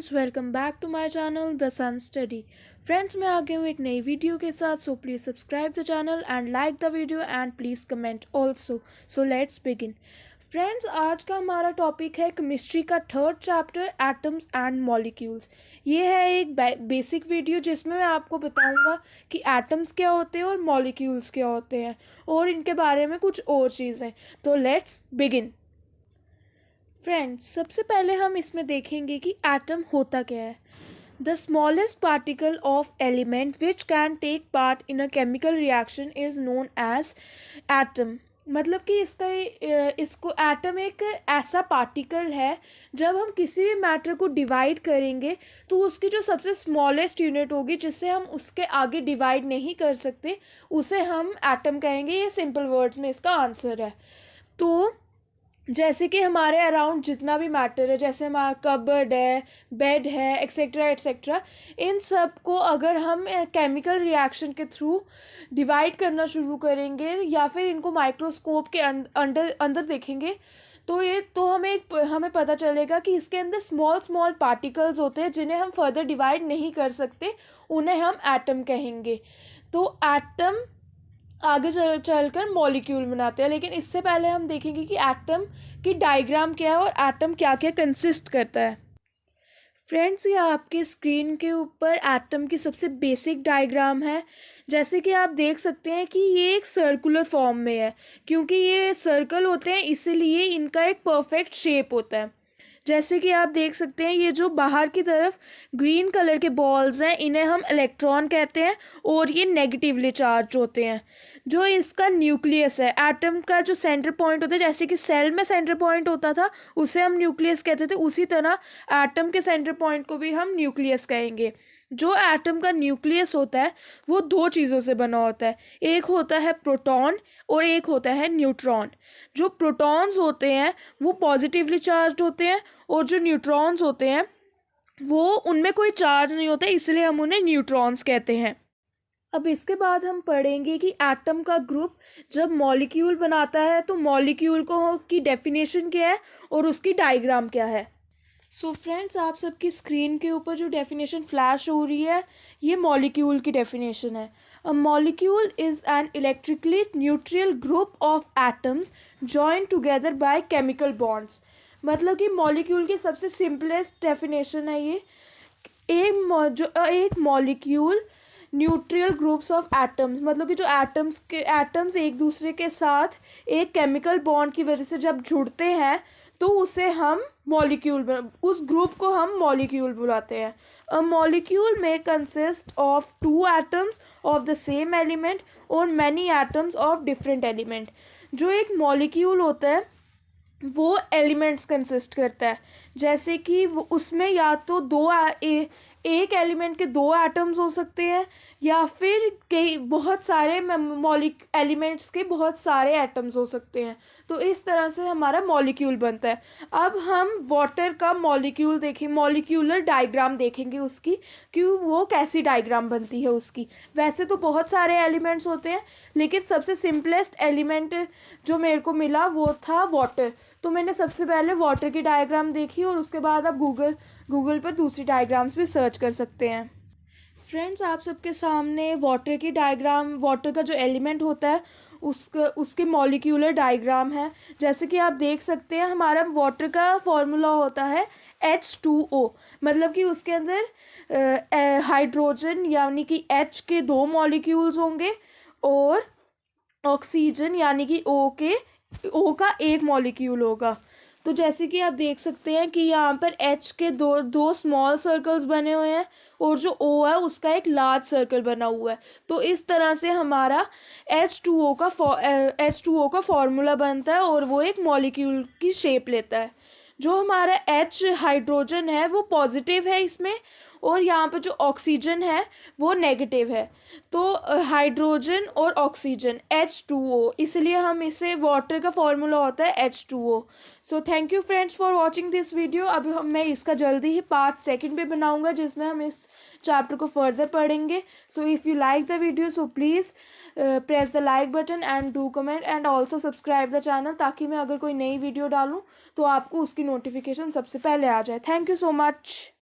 Friends, welcome back to my channel the sun study. Friends, मैं आ गई हूँ एक नई वीडियो के साथ। So please subscribe the channel and like the video and please comment also. So let's begin. Friends, आज का हमारा टॉपिक है केमिस्ट्री का third chapter, atoms and molecules. ये है एक बेसिक वीडियो जिसमें मैं आपको बताऊंगा कि एटम्स क्या होते हैं और मॉलिक्यूल्स क्या होते हैं और इनके बारे में कुछ और चीज़ें। तो लेट्स बिगिन। फ्रेंड्स, सबसे पहले हम इसमें देखेंगे कि एटम होता क्या है। The smallest particle of element which can take part in a chemical reaction is known as atom. मतलब कि इसको एटम एक ऐसा पार्टिकल है, जब हम किसी भी मैटर को डिवाइड करेंगे तो उसकी जो सबसे स्मॉलेस्ट यूनिट होगी जिससे हम उसके आगे डिवाइड नहीं कर सकते, उसे हम एटम कहेंगे। ये सिंपल वर्ड्स में इसका आंसर है। तो जैसे कि हमारे अराउंड जितना भी मैटर है, जैसे हमारा कबर्ड है, बेड है, एक्सेट्रा एक्सेट्रा, इन सब को अगर हम केमिकल रिएक्शन के थ्रू डिवाइड करना शुरू करेंगे या फिर इनको माइक्रोस्कोप के अंदर देखेंगे तो हमें पता चलेगा कि इसके अंदर स्मॉल स्मॉल पार्टिकल्स होते हैं जिन्हें हम फर्दर डिवाइड नहीं कर सकते, उन्हें हम एटम कहेंगे। तो एटम आगे चलकर मॉलिक्यूल बनाते हैं, लेकिन इससे पहले हम देखेंगे कि एटम की डायग्राम क्या है और एटम क्या क्या कंसिस्ट करता है। फ्रेंड्स, ये आपके स्क्रीन के ऊपर एटम की सबसे बेसिक डायग्राम है। जैसे कि आप देख सकते हैं कि ये एक सर्कुलर फॉर्म में है, क्योंकि ये सर्कल होते हैं इसीलिए इनका एक परफेक्ट शेप होता है। जैसे कि आप देख सकते हैं, ये जो बाहर की तरफ ग्रीन कलर के बॉल्स हैं इन्हें हम इलेक्ट्रॉन कहते हैं और ये नेगेटिवली चार्ज होते हैं। जो इसका न्यूक्लियस है, एटम का जो सेंटर पॉइंट होता है, जैसे कि सेल में सेंटर पॉइंट होता था उसे हम न्यूक्लियस कहते थे, उसी तरह एटम के सेंटर पॉइंट को भी हम न्यूक्लियस कहेंगे। जो एटम का न्यूक्लियस होता है वो दो चीज़ों से बना होता है, एक होता है प्रोटॉन और एक होता है न्यूट्रॉन। जो प्रोटॉन्स होते हैं वो पॉजिटिवली चार्ज होते हैं और जो न्यूट्रॉन्स होते हैं वो उनमें कोई चार्ज नहीं होता, इसलिए हम उन्हें न्यूट्रॉन्स कहते हैं। अब इसके बाद हम पढ़ेंगे कि एटम का ग्रुप जब मॉलिक्यूल बनाता है तो मॉलिक्यूल की डेफिनेशन क्या है और उसकी डायग्राम क्या है। सो फ्रेंड्स, आप सबकी स्क्रीन के ऊपर जो डेफिनेशन फ्लैश हो रही है ये मॉलिक्यूल की डेफिनेशन है। A molecule is an electrically neutral group of atoms joined together by chemical bonds. मतलब कि मॉलिक्यूल की सबसे सिंपलेस्ट डेफिनेशन है ये। एक molecule neutral groups of atoms, मतलब कि जो एटम्स एक दूसरे के साथ एक केमिकल बॉन्ड की वजह से जब जुड़ते हैं तो उसे हम उस ग्रुप को हम मॉलिक्यूल बुलाते हैं। अ मॉलिक्यूल में consist of two atoms of the same element और many atoms of different element. जो एक मॉलिक्यूल होता है वो एलिमेंट्स कंसिस्ट करता है, जैसे कि उसमें या तो एक एलिमेंट के दो एटम्स हो सकते हैं या फिर बहुत सारे एलिमेंट्स के बहुत सारे एटम्स हो सकते हैं। तो इस तरह से हमारा मॉलिक्यूल बनता है। अब हम वाटर का मॉलिक्यूलर डायग्राम देखेंगे उसकी, कि वो कैसी डायग्राम बनती है उसकी। वैसे तो बहुत सारे एलिमेंट्स होते हैं, लेकिन सबसे सिंपलेस्ट एलिमेंट जो मेरे को मिला वो था वाटर। तो मैंने सबसे पहले वाटर की डायग्राम देखी और उसके बाद आप गूगल पर दूसरी डायग्राम्स भी सर्च कर सकते हैं। फ्रेंड्स, आप सबके सामने वाटर की डायग्राम, वाटर का जो एलिमेंट होता है उसके मॉलिक्यूलर डायग्राम है। जैसे कि आप देख सकते हैं, हमारा वाटर का फॉर्मूला होता है H2O। मतलब कि उसके अंदर हाइड्रोजन यानी कि H के दो मॉलिक्यूल्स होंगे और ऑक्सीजन यानी कि O का एक मॉलिक्यूल होगा। तो जैसे कि आप देख सकते हैं कि यहाँ पर H के दो स्मॉल सर्कल्स बने हुए हैं और जो O है उसका एक लार्ज सर्कल बना हुआ है। तो इस तरह से हमारा H2O का फॉर्मूला बनता है और वो एक मॉलिक्यूल की शेप लेता है। जो हमारा H हाइड्रोजन है वो पॉजिटिव है इसमें, और यहाँ पर जो ऑक्सीजन है वो नेगेटिव है। तो हाइड्रोजन और ऑक्सीजन H2O, इसलिए हम इसे वाटर का फॉर्मूला होता है H2O। So thank you friends for watching this video. अभी मैं इसका जल्दी ही पार्ट सेकंड पे बनाऊंगा जिसमें हम इस चैप्टर को फर्दर पढ़ेंगे। So if you like the video so please press the like button and do comment and also subscribe the channel, ताकि मैं अगर कोई नई वीडियो डालूँ तो आपको उसकी नोटिफिकेशन सबसे पहले आ जाए। Thank you so much.